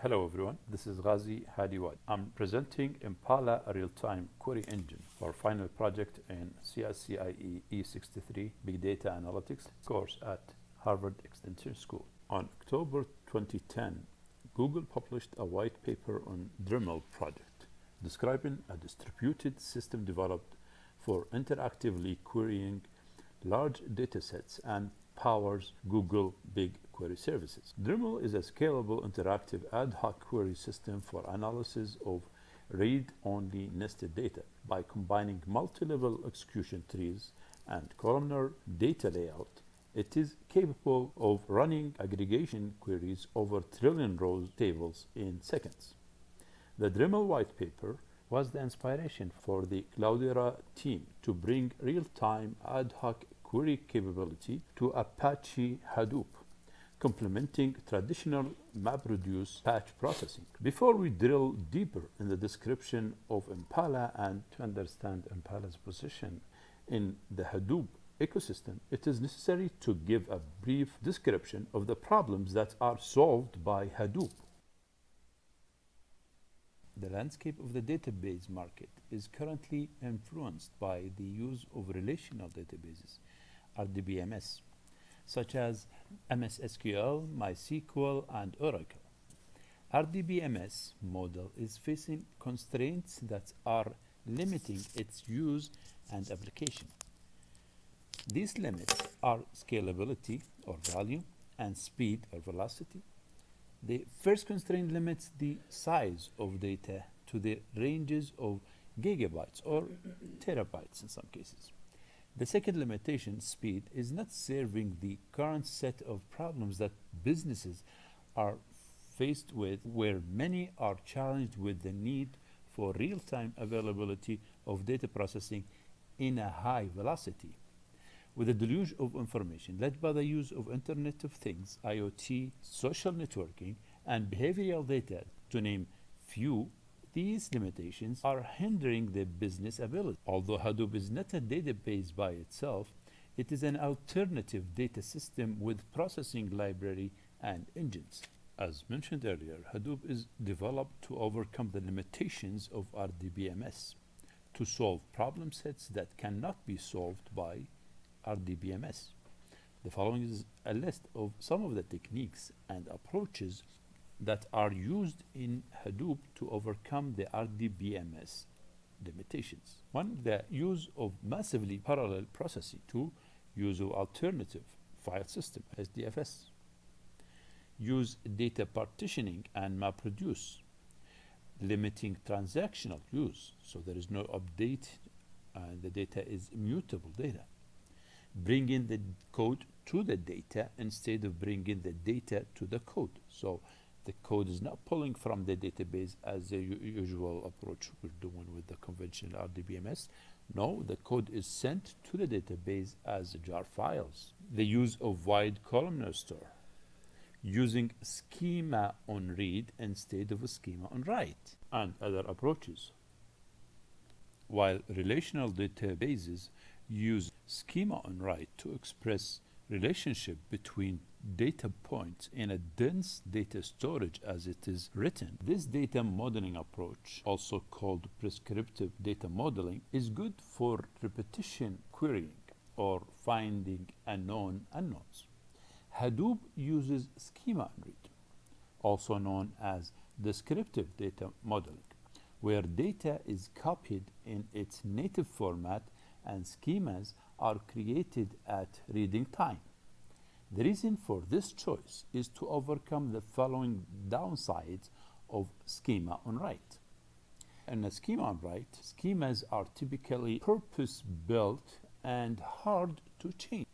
Hello everyone, this is Ghazi Hadiwad. I'm presenting Impala Realtime Query Engine for final project in CSCI-E63 Big Data Analytics course at Harvard Extension School. On October 2010, Google published a white paper on Dremel project describing a distributed system developed for interactively querying large datasets and powers Google BigQuery services. Dremel is a scalable, interactive, ad hoc query system for analysis of read-only nested data. By combining multi-level execution trees and columnar data layout, it is capable of running aggregation queries over trillion rows tables in seconds. The Dremel white paper was the inspiration for the Cloudera team to bring real-time ad hoc query capability to Apache Hadoop, complementing traditional MapReduce batch processing. Before we drill deeper in the description of Impala and to understand Impala's position in the Hadoop ecosystem, it is necessary to give a brief description of the problems that are solved by Hadoop. The landscape of the database market is currently influenced by the use of relational databases, RDBMS, such as MS SQL, MySQL, and Oracle. RDBMS model is facing constraints that are limiting its use and application. These limits are scalability or volume and speed or velocity. The first constraint limits the size of data to the ranges of gigabytes or terabytes in some cases. The second limitation, speed, is not serving the current set of problems that businesses are faced with, where many are challenged with the need for real-time availability of data processing in a high velocity. With a deluge of information led by the use of Internet of Things, IoT, social networking, and behavioral data, to name few, these limitations are hindering the business ability. Although Hadoop is not a database by itself, it is an alternative data system with processing library and engines. As mentioned earlier, Hadoop is developed to overcome the limitations of RDBMS, to solve problem sets that cannot be solved by RDBMS. The following is a list of some of the techniques and approaches that are used in Hadoop to overcome the RDBMS limitations. 1. The use of massively parallel processing. 2. Use of alternative file system, SDFS. Use data partitioning and MapReduce, limiting transactional use, so there is no update and the data is immutable data. Bringing the code to the data instead of bringing the data to the code. So the code is not pulling from the database as the usual approach we're doing with the conventional RDBMS. No, the code is sent to the database as jar files. The use of wide columnar store, using Schema-on-read instead of a Schema-on-write, and other approaches. While relational databases use Schema-on-write to express relationship between data points in a dense data storage as it is written. This data modeling approach, also called prescriptive data modeling, is good for repetition querying or finding unknown unknowns. Hadoop uses Schema-on-read, also known as descriptive data modeling, where data is copied in its native format and schemas are created at reading time. The reason for this choice is to overcome the following downsides of Schema-on-write. In a Schema-on-write, schemas are typically purpose-built and hard to change.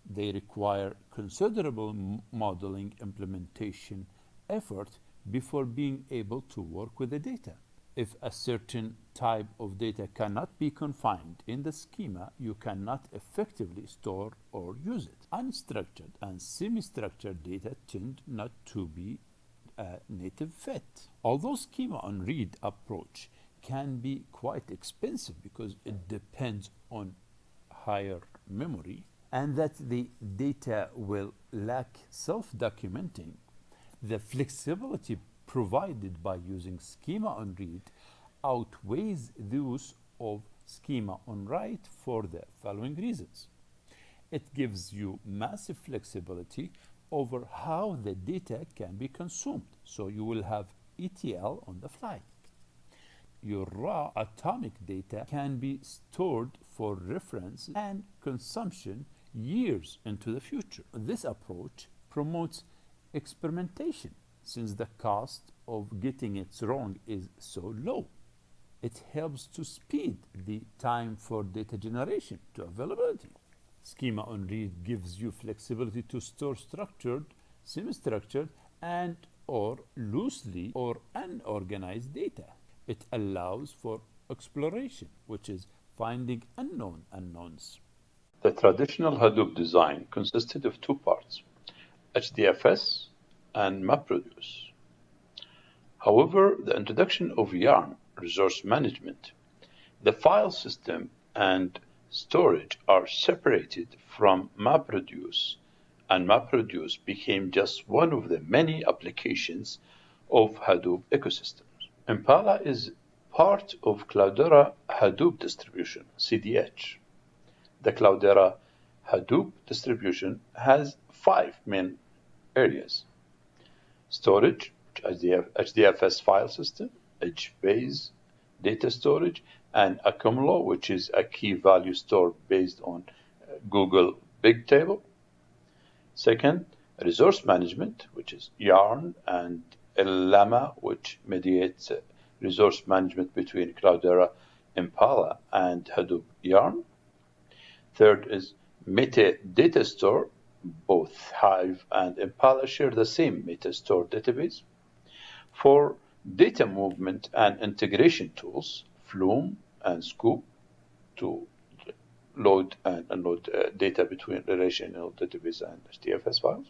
They require considerable modeling implementation effort before being able to work with the data. If a certain type of data cannot be confined in the schema, you cannot effectively store or use it. Unstructured and semi-structured data tend not to be a native fit. Although Schema-on-read approach can be quite expensive because it depends on higher memory and that the data will lack self-documenting, The flexibility provided by using schema-on-read outweighs those of schema-on-write for the following reasons. It gives you massive flexibility over how the data can be consumed, so you will have ETL on the fly. Your raw atomic data can be stored for reference and consumption years into the future. This approach promotes experimentation since the cost of getting it wrong is so low. It helps to speed the time for data generation to availability. Schema-on-read gives you flexibility to store structured, semi-structured, and or loosely or unorganized data. It allows for exploration, which is finding unknown unknowns. The traditional Hadoop design consisted of two parts, HDFS and MapReduce. However, the introduction of YARN, resource management, the file system and storage are separated from MapReduce, and MapReduce became just one of the many applications of Hadoop ecosystem. Impala is part of Cloudera Hadoop distribution, CDH. The Cloudera Hadoop distribution has 5 main areas: storage, HDFS file system, HBase data storage, and Accumulo, which is a key value store based on Google Bigtable. Second, resource management, which is YARN and Llama, which mediates resource management between Cloudera Impala and Hadoop YARN. Third is metadata store. Both Hive and Impala share the same metastore database. For data movement and integration tools, Flume and Scoop to load and unload data between relational database and HDFS files.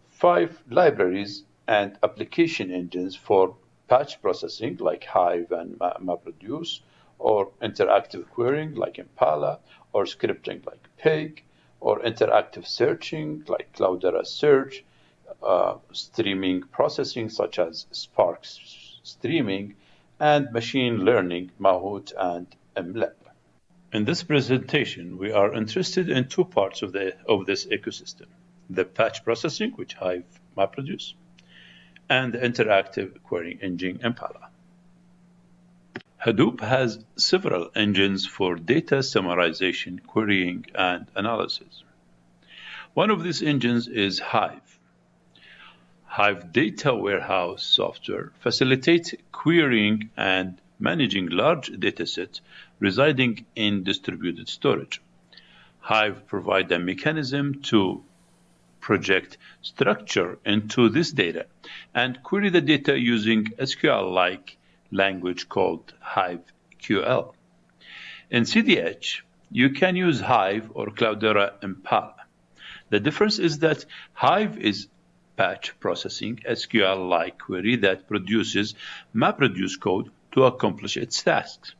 5 libraries and application engines for batch processing like Hive and MapReduce, or interactive querying like Impala, or scripting like Pig, or interactive searching like Cloudera Search, streaming processing such as Spark Streaming, and machine learning Mahout and MLab. In this presentation, we are interested in two parts of this ecosystem: the batch processing, which Hive MapReduce, and the interactive querying engine Impala. Hadoop has several engines for data summarization, querying, and analysis. One of these engines is Hive. Hive Data Warehouse software facilitates querying and managing large datasets residing in distributed storage. Hive provides a mechanism to project structure into this data and query the data using SQL-like language called HiveQL. In CDH, you can use Hive or Cloudera Impala. The difference is that Hive is batch processing SQL-like query that produces MapReduce code to accomplish its tasks,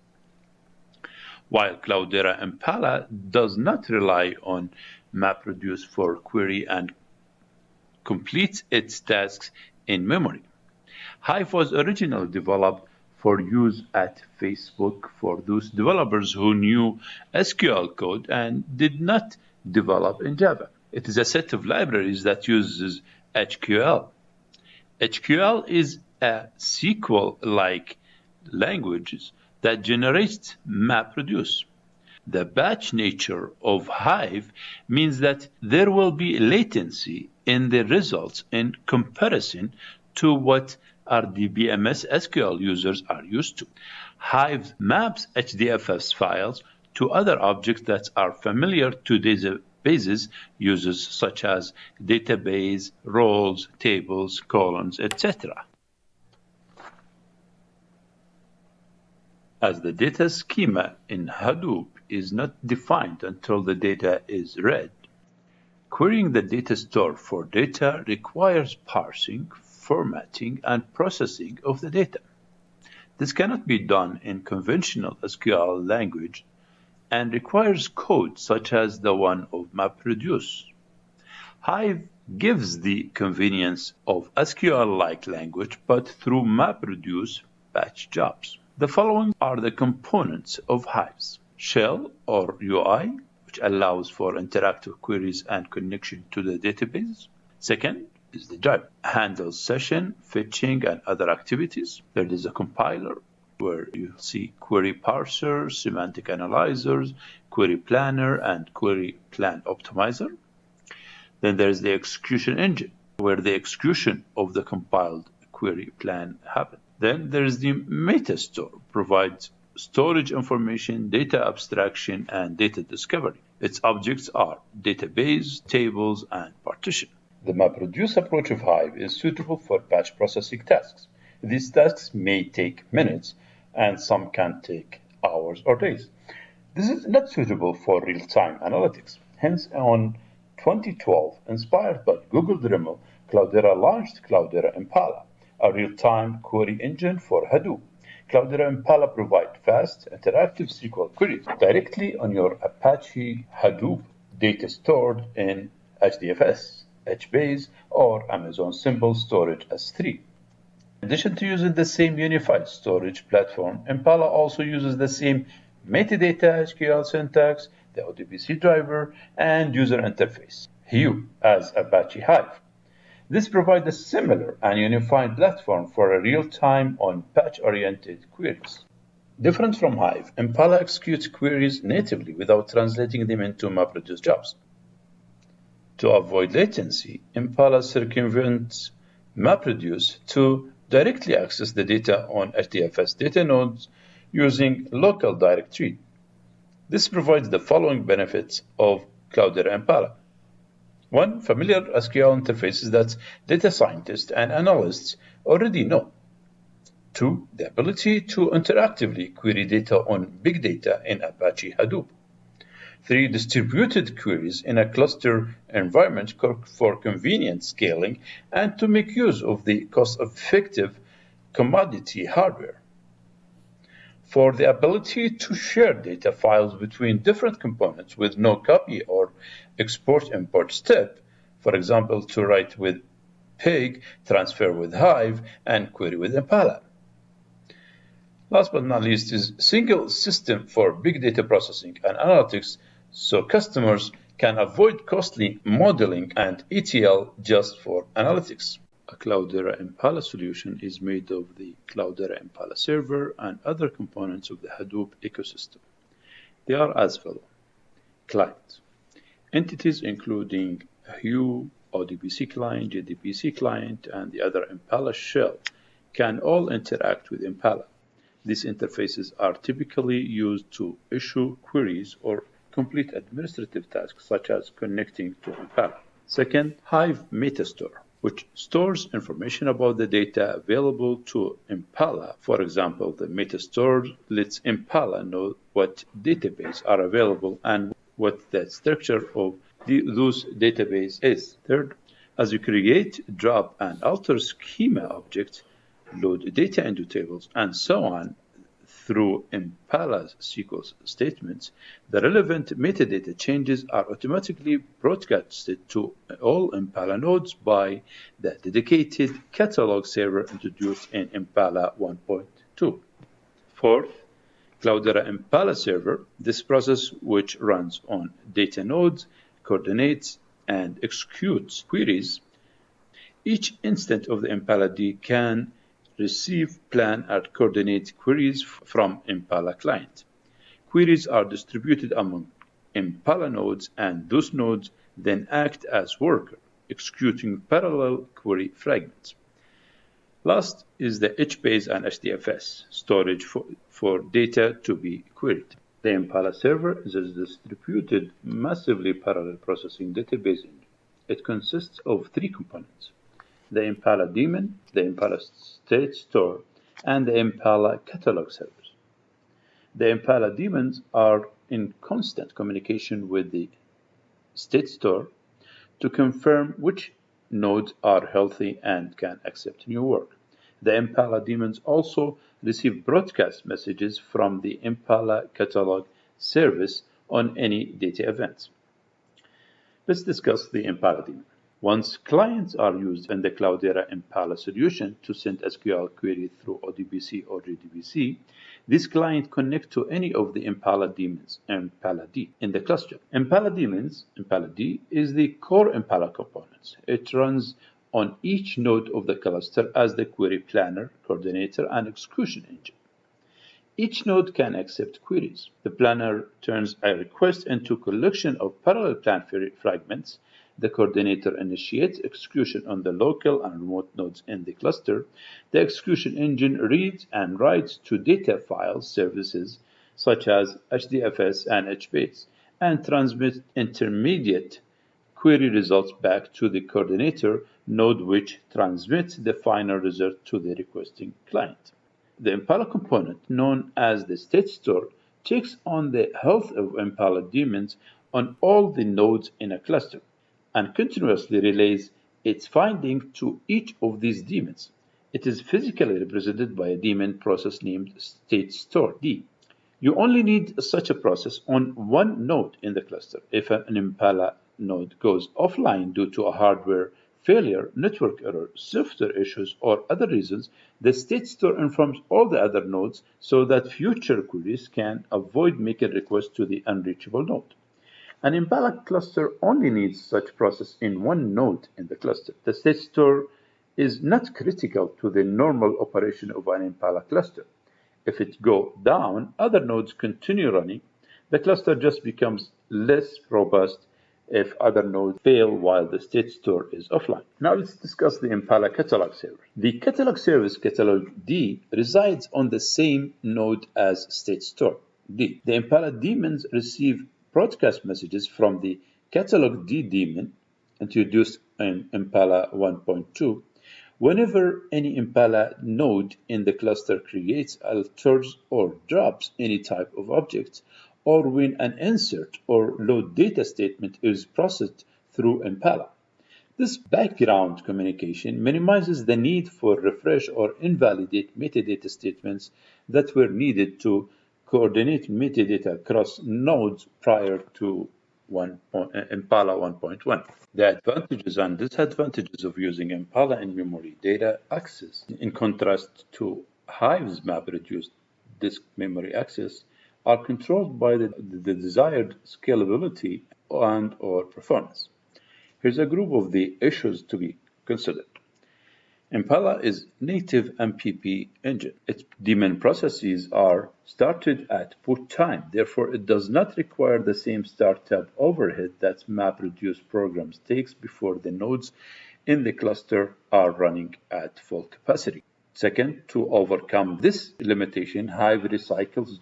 while Cloudera Impala does not rely on MapReduce for query and completes its tasks in memory. Hive was originally developed for use at Facebook for those developers who knew SQL code and did not develop in Java. It is a set of libraries that uses HQL. HQL is a SQL-like language that generates MapReduce. The batch nature of Hive means that there will be latency in the results in comparison to what RDBMS SQL users are used to. Hive maps HDFS files to other objects that are familiar to databases users, such as database, roles, tables, columns, etc. As the data schema in Hadoop is not defined until the data is read, querying the data store for data requires parsing, formatting, and processing of the data. This cannot be done in conventional SQL language and requires code such as the one of MapReduce. Hive gives the convenience of SQL-like language, but through MapReduce batch jobs. The following are the components of Hive's shell or UI, which allows for interactive queries and connection to the database. Second is the driver, handles session, fetching, and other activities. There is a compiler where you see query parser, semantic analyzers, query planner, and query plan optimizer. Then there's the execution engine, where the execution of the compiled query plan happens. Then there's the metastore, provides storage information, data abstraction, and data discovery. Its objects are database, tables, and partition. The MapReduce approach of Hive is suitable for batch processing tasks. These tasks may take minutes, and some can take hours or days. This is not suitable for real-time analytics. Hence, on 2012, inspired by Google Dremel, Cloudera launched Cloudera Impala, a real-time query engine for Hadoop. Cloudera Impala provides fast, interactive SQL queries directly on your Apache Hadoop data stored in HDFS, HBase, or Amazon Simple Storage S3. In addition to using the same unified storage platform, Impala also uses the same metadata SQL syntax, the ODBC driver, and user interface, Hue, as Apache Hive. This provides a similar and unified platform for a real-time on patch-oriented queries. Different from Hive, Impala executes queries natively without translating them into MapReduce jobs. To avoid latency, Impala circumvents MapReduce to directly access the data on HDFS data nodes using local direct read. This provides the following benefits of Cloudera Impala. 1. Familiar SQL interfaces that data scientists and analysts already know. 2. The ability to interactively query data on big data in Apache Hadoop. 3. Distributed queries in a cluster environment for convenient scaling and to make use of the cost-effective commodity hardware. 4. The ability to share data files between different components with no copy or export-import step, for example, to write with Pig, transfer with Hive, and query with Impala. Last but not least is single system for big data processing and analytics, so customers can avoid costly modeling and ETL just for analytics. A Cloudera Impala solution is made of the Cloudera Impala Server and other components of the Hadoop ecosystem. They are as follows. Client. Entities including Hue, ODBC client, JDBC client, and the other Impala shell can all interact with Impala. These interfaces are typically used to issue queries or complete administrative tasks such as connecting to Impala. Second, Hive Metastore, which stores information about the data available to Impala. For example, the Metastore lets Impala know what databases are available and what the structure of those databases is. Third, as you create, drop, and alter schema objects, load data into tables, and so on, through Impala's SQL statements, the relevant metadata changes are automatically broadcasted to all Impala nodes by the dedicated catalog server introduced in Impala 1.2. Fourth, Cloudera Impala Server. This process, which runs on data nodes, coordinates, and executes queries. Each instance of the Impala D can receive, plan, and coordinate queries from Impala client. Queries are distributed among Impala nodes, and those nodes then act as worker, executing parallel query fragments. Last is the HBase and HDFS storage for data to be queried. The Impala Server is a distributed, massively parallel processing database engine. It consists of three components: the Impala daemon, the Impala state store, and the Impala catalog servers. The Impala daemons are in constant communication with the state store to confirm which nodes are healthy and can accept new work. The Impala daemons also receive broadcast messages from the Impala catalog service on any data events. Let's discuss the Impala daemon. Once clients are used in the Cloudera Impala solution to send SQL queries through ODBC or JDBC, this client connect to any of the Impala daemons, Impala D, in the cluster. Impala daemons, Impala D, is the core Impala components. It runs on each node of the cluster as the query planner, coordinator, and execution engine. Each node can accept queries. The planner turns a request into a collection of parallel plan fragments. The coordinator initiates execution on the local and remote nodes in the cluster. The execution engine reads and writes to data file services such as HDFS and HBase and transmits intermediate query results back to the coordinator node, which transmits the final result to the requesting client. The Impala component, known as the state store, checks on the health of Impala daemons on all the nodes in a cluster and continuously relays its finding to each of these daemons. It is physically represented by a daemon process named state store D. You only need such a process on one node in the cluster. If an Impala node goes offline due to a hardware failure, network error, software issues, or other reasons, the state store informs all the other nodes so that future queries can avoid making requests to the unreachable node. An Impala cluster only needs such process in one node in the cluster. The state store is not critical to the normal operation of an Impala cluster. If it goes down, other nodes continue running. The cluster just becomes less robust if other nodes fail while the state store is offline. Now let's discuss the Impala catalog server. The catalog service, catalog D, resides on the same node as state store D. The Impala daemons receive broadcast messages from the catalog D daemon introduced in Impala 1.2. Whenever any Impala node in the cluster creates, alters, or drops any type of object, or when an insert or load data statement is processed through Impala. This background communication minimizes the need for refresh or invalidate metadata statements that were needed to coordinate metadata across nodes prior to Impala 1.1. The advantages and disadvantages of using Impala in-memory data access, in contrast to Hive's map-reduced disk memory access, are controlled by the desired scalability and/or performance. Here's a group of the issues to be considered. Impala is native MPP engine. Its daemon processes are started at boot time. Therefore, it does not require the same startup overhead that MapReduce programs takes before the nodes in the cluster are running at full capacity. Second, to overcome this limitation, Hive recycles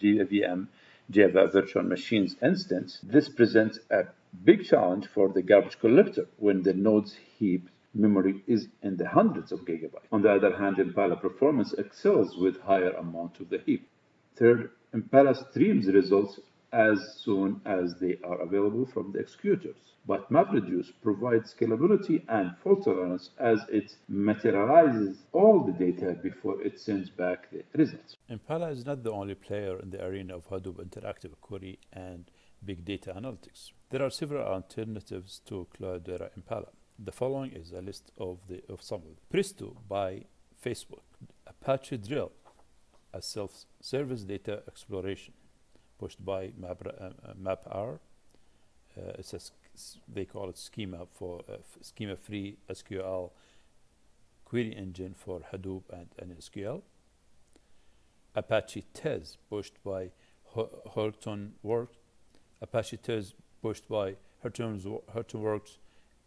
Java Virtual Machines instance. This presents a big challenge for the garbage collector when the node's heap memory is in the hundreds of gigabytes. On the other hand, Impala performance excels with higher amount of the heap. Third, Impala streams results as soon as they are available from the executors. But MapReduce provides scalability and fault tolerance as it materializes all the data before it sends back the results. Impala is not the only player in the arena of Hadoop interactive query and big data analytics. There are several alternatives to Cloudera Impala. The following is a list of some of them. Presto by Facebook, Apache Drill, a self-service data exploration, pushed by MapR. They call it schema-free SQL query engine for Hadoop and SQL. Apache Tez, pushed by Hortonworks. Apache Tez, pushed by Hortonworks,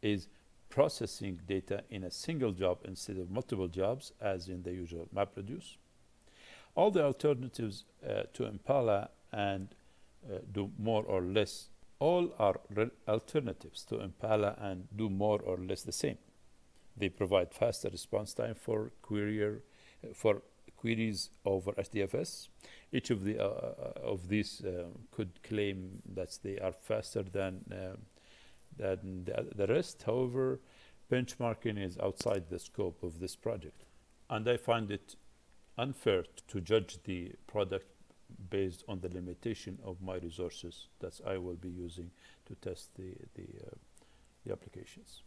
is processing data in a single job instead of multiple jobs, as in the usual MapReduce. All the alternatives to Impala and do more or less. All are alternatives to Impala and do more or less the same. They provide faster response time for queries over HDFS. Each of these could claim that they are faster than the rest. However, benchmarking is outside the scope of this project, and I find it unfair to judge the product based on the limitation of my resources that I will be using to test the applications.